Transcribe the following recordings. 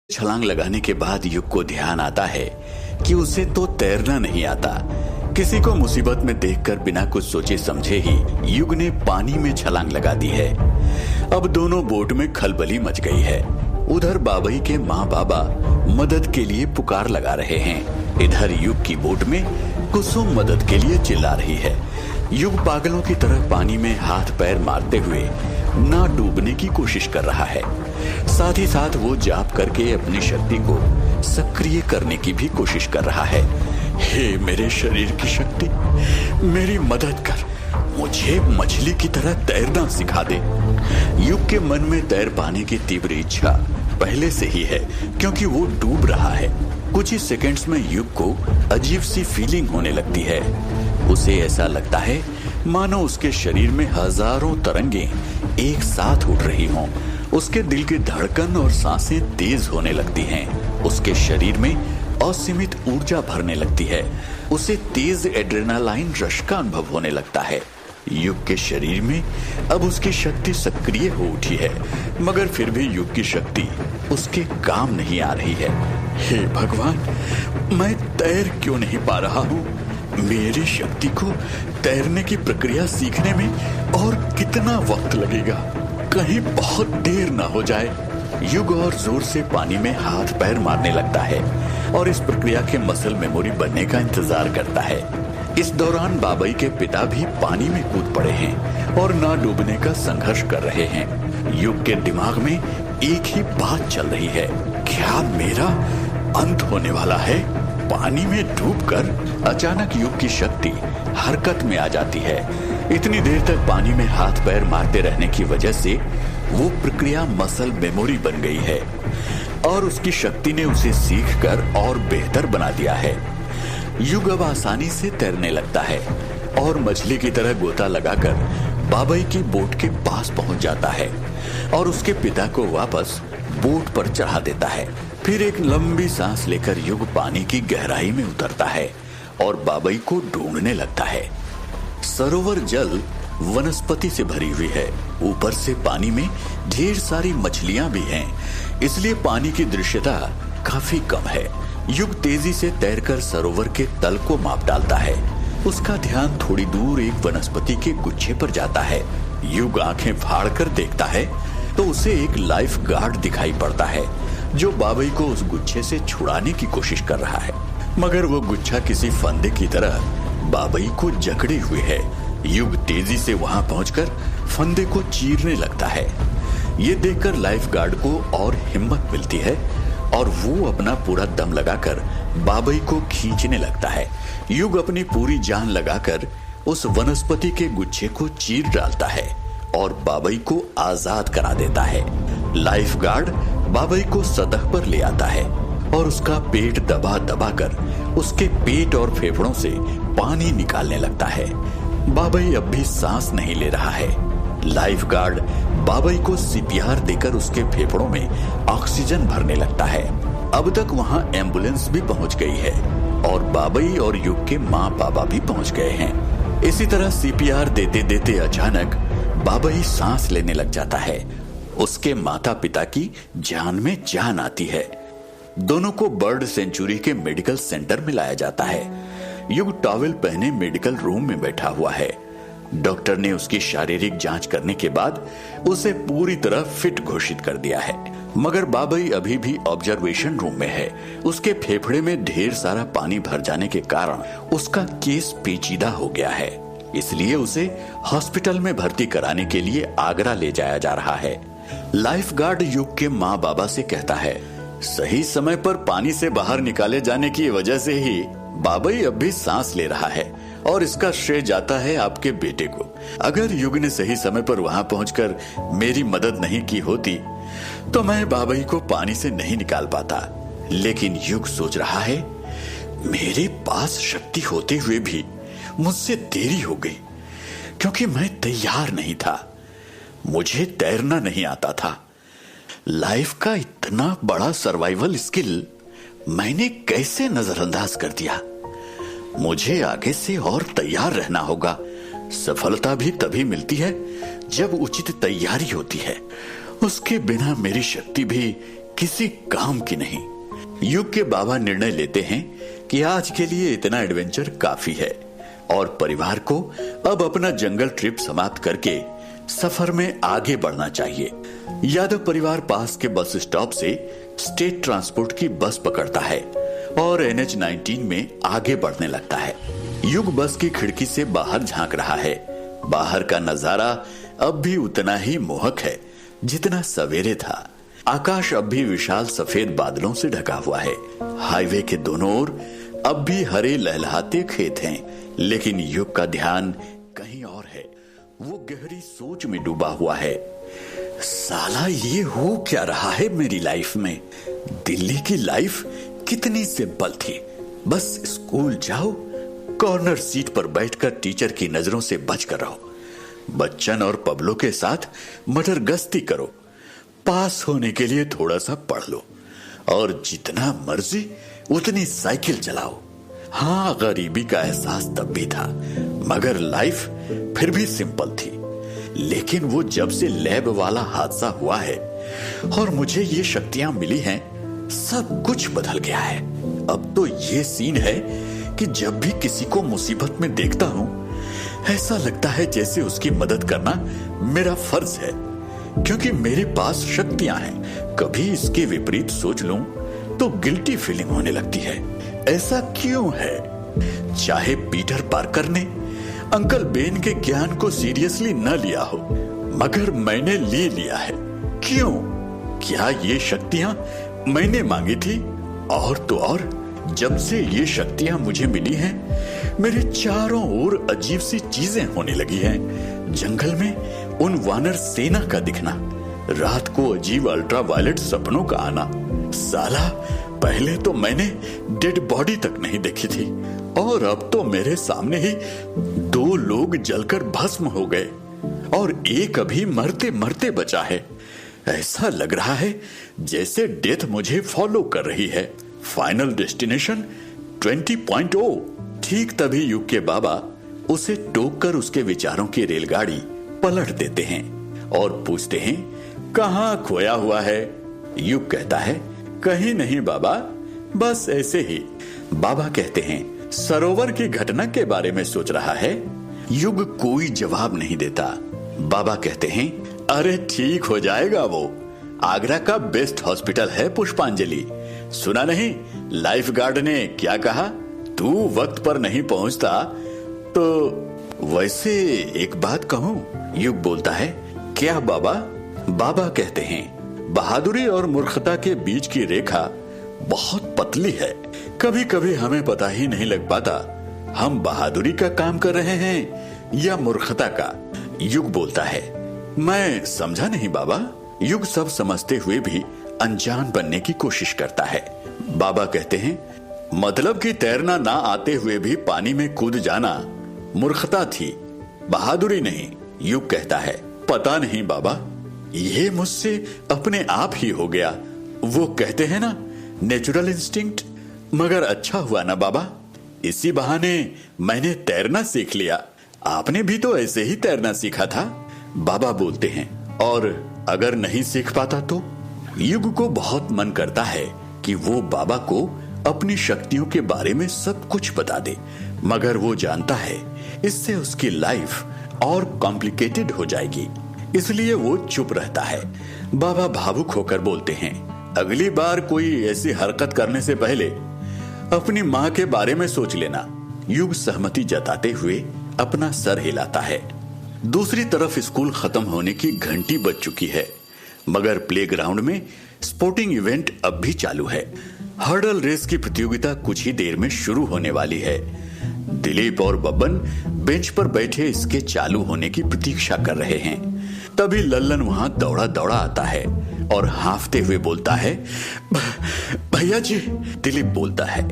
छलांग लगाने के बाद युग को ध्यान आता है कि उसे तो तैरना नहीं आता। किसी को मुसीबत में देखकर बिना कुछ सोचे समझे ही युग ने पानी में छलांग लगा दी है। अब दोनों बोट में खलबली मच गई है। उधर बाबई के माँ बाबा मदद के लिए पुकार लगा रहे हैं। इधर युग की बोट में कुसुम मदद के लिए चिल्ला रही है। युग पागलों की तरह पानी में हाथ पैर मारते हुए ना डूबने की कोशिश कर रहा है। साथ ही साथ वो जाप करके अपनी शक्ति को सक्रिय करने की भी कोशिश कर रहा है। हे मेरे शरीर की शक्ति, मेरी मदद कर, मुझे मछली की तरह तैरना सिखा दे। युग के मन में तैर पाने की तीव्र इच्छा पहले से ही है, क्योंकि वो डूब रहा है। कुछ ही सेकंड्स में युग को अजीब सी फीलिंग होने लगती है। उसे ऐसा लगता है मानो उसके शरीर में हजारों तरंगें एक साथ उठ रही हों। उसके दिल की धड़कन और सांसें तेज होने लगती हैं। उसके शरीर में असीमित ऊर्जा भरने लगती है। उसे तेज एड्रेनालाइन रश का अनुभव होने लगता है। युग के शरीर में अब उसकी शक्ति सक्रिय हो उठी है, मगर फिर भी युग की शक्ति उसके काम नहीं आ रही है। हे भगवान, मैं तैर क्यों नहीं पा रहा हूँ? मेरी शक्ति को तैरने की प्रक्रिया सीखने में और कितना वक्त लगेगा? कहीं बहुत देर ना हो जाए। युग और जोर से पानी में हाथ पैर मारने लगता है और इस प्रक्रिया के मसल मेमोरी बनने का इंतजार करता है। इस दौरान बाबई के पिता भी पानी में कूद पड़े हैं और ना डूबने का संघर्ष कर रहे हैं। युग के दिमाग में एक ही बात चल रही है, क्या मेरा अंत होने वाला है? पानी में डूबकर अचानक युग की शक्ति हरकत में आ जाती है। इतनी देर तक पानी में हाथ पैर मारते रहने की वजह से वो प्रक्रिया मसल मेमोरी बन गई है और उसकी शक्ति ने उसे सीखकर और बेहतर बना दिया है। युग अब आसानी से तैरने लगता है और मछली की तरह गोता लगाकर बाबई की बोट के पास पहुंच जाता है और उसके पिता को वापस बोट पर चढ़ा देता है। फिर एक लंबी सांस लेकर युग पानी की गहराई में उतरता है और बाबई को ढूंढने लगता है। सरोवर जल वनस्पति से भरी हुई है। ऊपर से पानी में ढेर सारी मछलियां भी हैं, इसलिए पानी की दृश्यता काफी कम है। युग तेजी से तैरकर सरोवर के तल को माप डालता है। उसका ध्यान थोड़ी दूर एक वनस्पति के गुच्छे पर जाता है। युग आंखें फाड़कर देखता है तो उसे एक लाइफ गार्ड दिखाई पड़ता है जो बाबई को उस गुच्छे से छुड़ाने की कोशिश कर रहा है, मगर वो गुच्छा किसी फंदे की तरह बाबई को जकड़े हुए है। युग तेजी से वहां पहुंचकर फंदे को चीरने लगता है। ये देखकर लाइफ गार्ड को और हिम्मत मिलती है और वो अपना पूरा दम लगाकर बाबई को खींचने लगता है। युग अपनी पूरी जान लगाकर उस वनस्पति के गुच्छे को चीर डालता है और बाबई को आजाद करा देता है। लाइफ गार्ड बाबई को सतह पर ले आता है और उसका पेट दबा दबा कर उसके पेट और फेफड़ों से पानी निकालने लगता है। बाबई अब भी सांस नहीं ले रहा है। लाइफ गार्ड बाबई को सीपीआर देकर उसके फेफड़ों में ऑक्सीजन भरने लगता है। अब तक वहां एम्बुलेंस भी पहुंच गई है और बाबई और युग के माँ बाबा भी पहुंच गए हैं। इसी तरह सीपीआर देते देते अचानक बाबई सांस लेने लग जाता है। उसके माता पिता की जान में जान आती है। दोनों को बर्ड सेंचुरी के मेडिकल सेंटर में लाया जाता है। युग टॉवेल पहने मेडिकल रूम में बैठा हुआ है। डॉक्टर ने उसकी शारीरिक जांच करने के बाद उसे पूरी तरह फिट घोषित कर दिया है, मगर बाबई अभी भी ऑब्जर्वेशन रूम में है। उसके फेफड़े में ढेर सारा पानी भर जाने के कारण उसका केस पेचीदा हो गया है, इसलिए उसे हॉस्पिटल में भर्ती कराने के लिए आगरा ले जाया जा रहा है। लाइफ गार्ड युग के माँ बाबा से कहता है, सही समय पर पानी से बाहर निकाले जाने की वजह से ही बाबई अब भी सांस ले रहा है और इसका श्रेय जाता है आपके बेटे को। अगर युग ने सही समय पर वहां पहुंचकर मेरी मदद नहीं की होती तो मैं बाबई को पानी से नहीं निकाल पाता। लेकिन युग सोच रहा है, मेरे पास शक्ति होते हुए भी मुझसे देरी हो गई क्योंकि मैं तैयार नहीं था। मुझे तैरना नहीं आता था। लाइफ का इतना बड़ा सर्वाइवल स्किल मैंने कैसे नजरअंदाज कर दिया? मुझे आगे से और तैयार रहना होगा। सफलता भी तभी मिलती है जब उचित तैयारी होती है। उसके बिना मेरी शक्ति भी किसी काम की नहीं। युग के बाबा निर्णय लेते हैं कि आज के लिए इतना एडवेंचर काफी है और परिवार को अब अपना जंगल ट्रिप समाप्त करके सफर में आगे बढ़ना चाहिए। यादव परिवार पास के बस स्टॉप से स्टेट ट्रांसपोर्ट की बस पकड़ता है और NH-19 में आगे बढ़ने लगता है। युग बस की खिड़की से बाहर झांक रहा है। बाहर का नजारा अब भी उतना ही मोहक है जितना सवेरे था। आकाश अब भी विशाल सफेद बादलों से ढका हुआ है। हाईवे के दोनों ओर अब भी हरे लहलहाते खेत हैं, लेकिन युग का ध्यान कहीं और है। वो गहरी सोच में डूबा हुआ है। साला ये हो क्या रहा है मेरी लाइफ में? दिल्ली की लाइफ कितनी सिंपल थी। बस स्कूल जाओ, कॉर्नर सीट पर बैठकर टीचर की नजरों से बचकर रहो, बच्चन और पब्लो के साथ मटर गश्ती करो, पास होने के लिए थोड़ा सा पढ़ लो और जितना मर्जी उतनी साइकिल चलाओ। हाँ, गरीबी का एहसास तब भी था, मगर लाइफ फिर भी सिंपल थी। लेकिन वो जब से लैब वाला हादसा हुआ है और मुझे ये शक्तियां मिली हैं, सब कुछ बदल गया है। अब तो ये सीन है कि जब भी किसी को मुसीबत में देखता हूं, ऐसा लगता है जैसे उसकी मदद करना मेरा फर्ज है, क्योंकि मेरे पास शक्तियां हैं। कभी इसके विपरीत सोच लूं तो गिल्टी फीलिंग होने लगती है। ऐसा क्यों है? चाहे पीटर पार्कर ने अंकल बेन के ज्ञान को सीरियसली न लिया हो, मगर मैंने ले लिया है। क्यों? क्या ये शक्तियां मैंने मांगी थी? और तो और जब से ये शक्तियां मुझे मिली हैं, मेरे चारों ओर अजीब सी चीजें होने लगी हैं। जंगल में उन वानर सेना का दिखना, रात को अजीब अल्ट्रावायलेट सपनों का आना। साला, पहले तो मैंने डेड बॉडी तक नहीं देखी थी और अब तो मेरे सामने ही 2 लोग जलकर भस्म हो गए और एक अभी मरते मरते बचा है। ऐसा लग रहा है जैसे डेथ मुझे फॉलो कर रही है। Final destination 20.0। ठीक तभी युग के बाबा उसे टोक कर उसके विचारों की रेलगाड़ी पलट देते हैं और पूछते हैं, कहाँ खोया हुआ है? युग कहता है, कहीं नहीं बाबा, बस ऐसे ही। बाबा कहते हैं, सरोवर की घटना के बारे में सोच रहा है? युग कोई जवाब नहीं देता। बाबा कहते हैं, अरे ठीक हो जाएगा, वो आगरा का बेस्ट हॉस्पिटल है पुष्पांजलि। सुना नहीं लाइफ गार्ड ने क्या कहा? तू वक्त पर नहीं पहुंचता तो। वैसे एक बात कहूं? युग बोलता है, क्या बाबा? बाबा कहते हैं, बहादुरी और मूर्खता के बीच की रेखा बहुत पतली है। कभी कभी हमें पता ही नहीं लग पाता हम बहादुरी का काम कर रहे हैं या मूर्खता का। युग बोलता है, मैं समझा नहीं बाबा। युग सब समझते हुए भी अनजान बनने की कोशिश करता है। बाबा कहते हैं, मतलब कि तैरना ना आते हुए भी पानी में कूद जाना मूर्खता थी, बहादुरी नहीं। युग कहता है, पता नहीं बाबा, ये मुझसे अपने आप ही हो गया। वो कहते हैं ना, नेचुरल इंस्टिंक्ट। मगर अच्छा हुआ ना बाबा, इसी बहाने मैंने तैरना सीख लिया। आपने भी तो ऐसे ही तैरना सीखा था। बाबा बोलते हैं, और अगर नहीं सीख पाता तो? युग को बहुत मन करता है कि वो बाबा को अपनी शक्तियों के बारे में सब कुछ बता दे, मगर वो जानता है इससे उसकी लाइफ और कॉम्प्लिकेटेड हो जाएगी, इसलिए वो चुप रहता है। बाबा भावुक होकर बोलते हैं, अगली बार कोई ऐसी हरकत करने से पहले अपनी माँ के बारे में सोच लेना। युग सहमति जताते हुए अपना सर हिलाता है। दूसरी तरफ स्कूल खत्म होने की घंटी बज चुकी है, मगर प्लेग्राउंड में स्पोर्टिंग इवेंट अब भी चालू है। हर्डल रेस की प्रतियोगिता कुछ ही देर में शुरू होने वाली है। दिलीप और बब्बन बेंच पर बैठे इसके चालू होने की प्रतीक्षा कर रहे हैं। तभी लल्लन वहां दौड़ा दौड़ा आता है और हांफते हुए बोलता है, भैया जी। दिलीप बोलता है,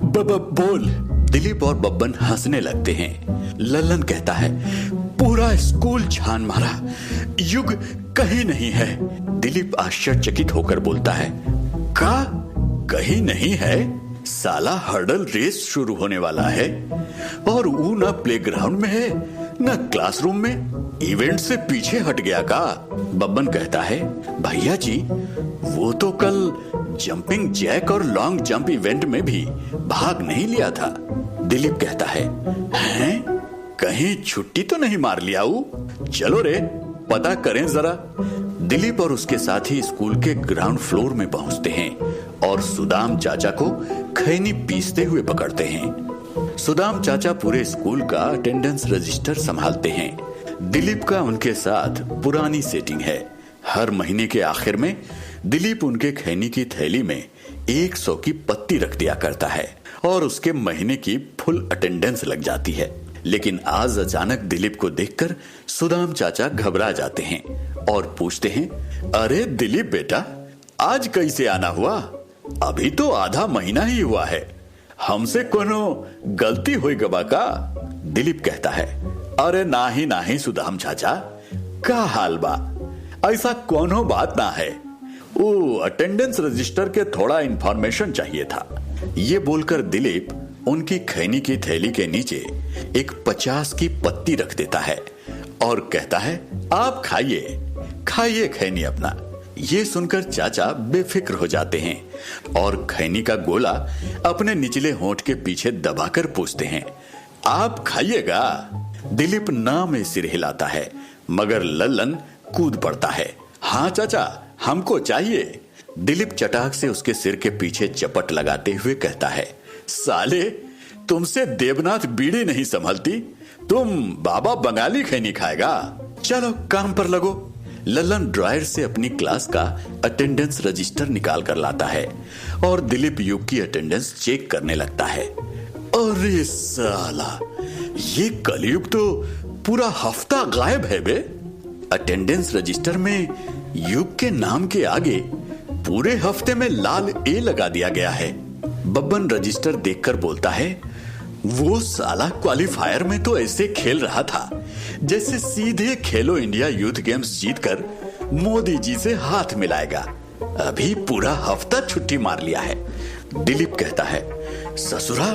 बोल। दिलीप और बब्बन हंसने लगते हैं। लल्लन कहता है, पूरा स्कूल छान मारा, युग कहीं नहीं है। दिलीप आश्चर्यचकित होकर बोलता है, कहीं नहीं है? साला हर्डल रेस शुरू होने वाला है और वो ना प्लेग्राउंड में है न क्लासरूम में इवेंट से पीछे हट गया का? बब्बन कहता है, भैया जी वो तो कल जंपिंग जैक और लॉन्ग जंप इवेंट में भी भाग नहीं लिया था। दिलीप कहता है, हैं? कहीं छुट्टी तो नहीं मार लिया? चलो रे पता करें जरा। दिलीप और उसके साथी स्कूल के ग्राउंड फ्लोर में पहुंचते हैं और सुदाम चाचा को खैनी पीसते हुए पकड़ते हैं। सुदाम चाचा पूरे स्कूल का अटेंडेंस रजिस्टर संभालते हैं। दिलीप का उनके साथ पुरानी सेटिंग है। हर महीने के आखिर में दिलीप उनके खैनी की थैली में 100 की पत्ती रख दिया करता है और उसके महीने की फुल अटेंडेंस लग जाती है। लेकिन आज अचानक दिलीप को देखकर सुदाम चाचा घबरा जाते हैं और पूछते हैं, अरे दिलीप बेटा आज कैसे आना हुआ? अभी तो आधा महीना ही हुआ है, हमसे कोनो गलती हुई गबा का? दिलीप कहता है, अरे नाही सुदाम चाचा, का हाल बा? ऐसा कोनो बात ना है, वो अटेंडेंस रजिस्टर के थोड़ा इंफॉर्मेशन चाहिए था। ये बोलकर दिलीप उनकी खैनी की थैली के नीचे एक 50 की पत्ती रख देता है और कहता है, आप खाइए खैनी अपना। ये सुनकर चाचा बेफिक्र हो जाते हैं और खैनी का गोला अपने निचले होंठ के पीछे दबाकर पूछते हैं, आप खाइएगा? दिलीप ना में सिर हिलाता है मगर लल्लन कूद पड़ता है, हाँ चाचा हमको चाहिए। दिलीप चटाक से उसके सिर के पीछे चपट लगाते हुए कहता है, साले तुमसे देवनाथ बीड़ी नहीं संभलती, तुम बाबा बंगाली खैनी खाएगा? चलो काम पर लगो। लल्लन ड्रायर से अपनी क्लास का अटेंडेंस रजिस्टर निकाल कर लाता है और दिलीप युग की अटेंडेंस चेक करने लगता है। अरे साला, ये कलयुग तो पूरा हफ्ता गायब है बे। अटेंडेंस रजिस्टर में युग के नाम के आगे पूरे हफ्ते में लाल ए लगा दिया गया है। बब्बन रजिस्टर देखकर बोलता है, वो साला क्वालिफायर में तो ऐसे खेल रहा था जैसे सीधे खेलो इंडिया यूथ गेम्स जीतकर मोदी जी से हाथ मिलाएगा। अभी पूरा हफ्ता छुट्टी मार लिया है। दिलीप कहता है, ससुरा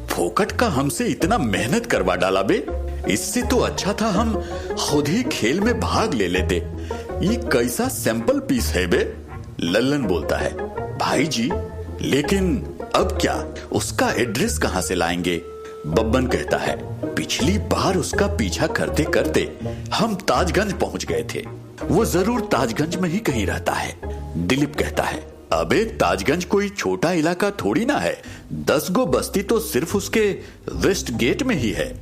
फोकट का हमसे इतना मेहनत करवा डाला बे, इससे तो अच्छा था हम खुद ही खेल में भाग ले लेते। ये कैसा सैंपल पीस है बे? लल्लन बोलता है, भाई जी लेकिन अब क्या, उसका एड्रेस कहां से लाएंगे? बब्बन कहता है, पिछली बार उसका पीछा करते करते हम ताजगंज पहुंच गए थे, वो जरूर ताजगंज में ही कहीं रहता है। दिलीप कहता है, अबे ताजगंज कोई छोटा इलाका थोड़ी ना है, 10 गो बस्ती तो सिर्फ उसके वेस्ट गेट में ही है।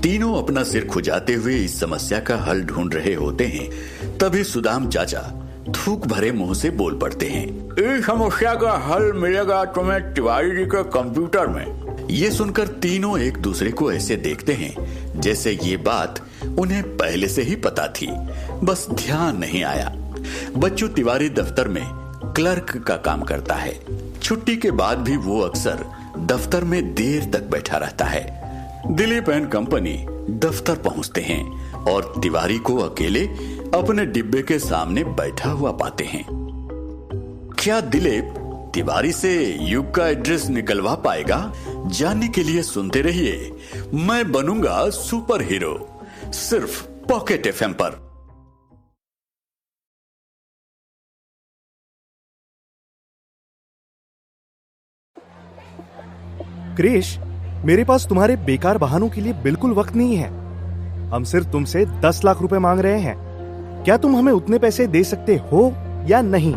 तीनों अपना सिर खुजाते हुए इस समस्या का हल ढूंढ रहे होते हैं। तभी सुदाम चाचा थूक भरे मुंह से बोल पड़ते हैं, इस समस्या का हल मिलेगा तुम्हें तिवारी जी के कंप्यूटर में। ये सुनकर तीनों एक दूसरे को ऐसे देखते हैं जैसे ये बात उन्हें पहले से ही पता थी, बस ध्यान नहीं आया। बच्चू तिवारी दफ्तर में क्लर्क का काम करता है। छुट्टी के बाद भी वो अक्सर दफ्तर में देर तक बैठा रहता है। दिलीप एंड कंपनी दफ्तर पहुंचते हैं और तिवारी को अकेले अपने डिब्बे के सामने बैठा हुआ पाते हैं। क्या दिलीप तिवारी से युग का एड्रेस निकलवा पाएगा? जानने के लिए सुनते रहिए मैं बनूंगा सुपर हीरो, सिर्फ पॉकेट एफएम पर। क्रिश, मेरे पास तुम्हारे बेकार बहानों के लिए बिल्कुल वक्त नहीं है। हम सिर्फ तुमसे 10 लाख रुपए मांग रहे हैं। क्या तुम हमें उतने पैसे दे सकते हो या नहीं?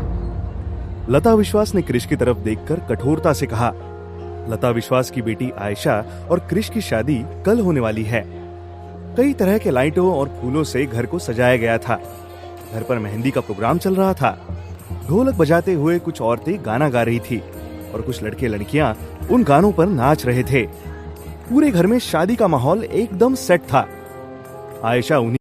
लता विश्वास ने क्रिश की तरफ देखकर कठोरता से कहा। लता विश्वास की बेटी आयशा और क्रिश की शादी कल होने वाली है। कई तरह के लाइटों और फूलों से घर को सजाया गया था। घर पर मेहंदी का प्रोग्राम चल रहा था। ढोलक बजाते हुए कुछ औरतें गाना गा रही थी और कुछ लड़के लड़कियां उन गानों पर नाच रहे थे। पूरे घर में शादी का माहौल एकदम सेट था। आयशा उन्हीं